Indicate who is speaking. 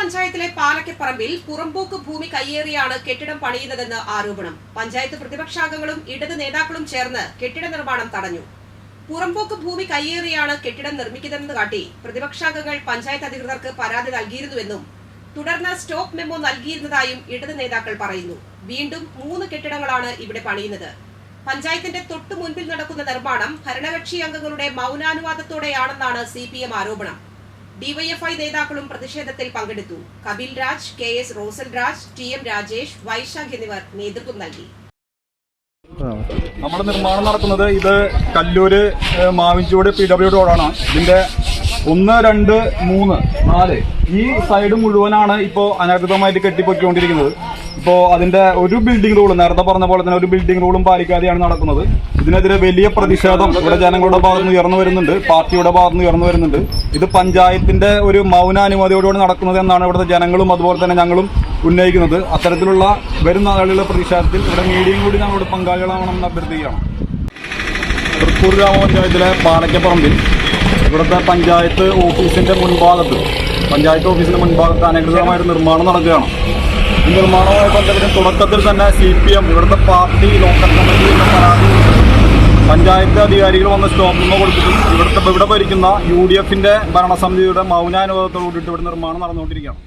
Speaker 1: പഞ്ചായത്തിലെ പാലക്കപ്പറമ്പിൽ പുറമ്പോക്ക് ഭൂമി കയ്യേറിയാണ് കെട്ടിടം പണിയുന്നതെന്ന് ആരോപണം. പഞ്ചായത്ത് പ്രതിപക്ഷാംഗങ്ങളും ഇടത് നേതാക്കളും ചേർന്ന് കെട്ടിട നിർമ്മാണം തടഞ്ഞു. പുറമ്പോക്ക് ഭൂമി കയ്യേറിയാണ് കെട്ടിടം നിർമ്മിക്കുന്നതെന്ന് കാട്ടി പ്രതിപക്ഷാംഗങ്ങൾ പഞ്ചായത്ത് അധികൃതർക്ക് പരാതി നൽകിയിരുന്നുവെന്നും തുടർന്ന് സ്റ്റോപ്പ് മെമ്മോ നൽകിയിരുന്നതായും ഇടത് നേതാക്കൾ പറയുന്നു. വീണ്ടും 3 കെട്ടിടങ്ങളാണ് ഇവിടെ പണിയുന്നത്. പഞ്ചായത്തിന്റെ തൊട്ടു മുൻപിൽ നടക്കുന്ന നിർമ്മാണം ഭരണകക്ഷി അംഗങ്ങളുടെ മൗനാനുവാദത്തോടെയാണെന്നാണ് CPM ആരോപണം. ഡിവൈഎഫ്ഐ നേതാക്കളും പ്രതിഷേധത്തിൽ പങ്കെടുത്തു. കപിൽ രാജ്, KS റോസൽ രാജ്, TM രാജേഷ്, വൈശാഖ് എന്നിവർ നേതൃത്വം നൽകി.
Speaker 2: നമ്മുടെ നിർമ്മാണം നടക്കുന്നത് ഇത് കല്ലൂര് മാവിൻചൂട് PW റോഡാണ്. ഇതിന്റെ 1, 2, 3, 4 ഈ സൈഡ് മുഴുവനാണ് ഇപ്പോൾ അനധികൃതമായിട്ട് കെട്ടിപ്പൊക്കിക്കൊണ്ടിരിക്കുന്നത്. ഇപ്പോൾ അതിന്റെ ഒരു ബിൽഡിംഗ് റൂളും നേരത്തെ പറഞ്ഞ പോലെ തന്നെ ഒരു ബിൽഡിംഗ് റൂളും പാലിക്കാതെയാണ് നടക്കുന്നത്. ഇതിനെതിരെ വലിയ പ്രതിഷേധം ഇവിടെ ജനങ്ങളുടെ ഭാഗത്തുനിന്ന് ഉയർന്നു വരുന്നുണ്ട്, പാർട്ടിയുടെ ഭാഗത്തുനിന്ന് ഉയർന്നു വരുന്നുണ്ട്. ഇത് പഞ്ചായത്തിന്റെ ഒരു മൗനാനുമതിയോടുകൂടി നടക്കുന്നത് എന്നാണ് ഇവിടുത്തെ ജനങ്ങളും അതുപോലെ തന്നെ ഞങ്ങളും ഉന്നയിക്കുന്നത്. അത്തരത്തിലുള്ള വരുന്ന ആളുകളുടെ പ്രതിഷേധത്തിൽ ഇവിടെ മീഡിയയും കൂടി ഞങ്ങളോട് പങ്കാളികളാവണമെന്ന് അഭ്യർത്ഥിക്കുകയാണ്. തൃക്കൂർ ഗ്രാമപഞ്ചായത്തിലെ പാലക്കപ്പറമ്പിൽ ഇവിടുത്തെ പഞ്ചായത്ത് ഓഫീസിന്റെ മുൻഭാഗത്ത് അനധികൃതമായൊരു നിർമ്മാണം നടക്കുകയാണ്. ഈ നിർമ്മാണവുമായി ബന്ധപ്പെട്ട് തുടക്കത്തിൽ തന്നെ CPM ഇവിടുത്തെ പാർട്ടി ലോക്കൽ കമ്മിറ്റിയുടെ പരാതി പഞ്ചായത്ത് അധികാരികൾ വന്ന് സ്റ്റോപ്പ് മെമ്മോ കൊടുത്തിട്ടും ഇവിടെ ഭരിക്കുന്ന UDF ഭരണസമിതിയുടെ മൗനാനുവാദത്തോടുകൂടിയിട്ട് ഇവിടെ നിർമ്മാണം നടന്നുകൊണ്ടിരിക്കുകയാണ്.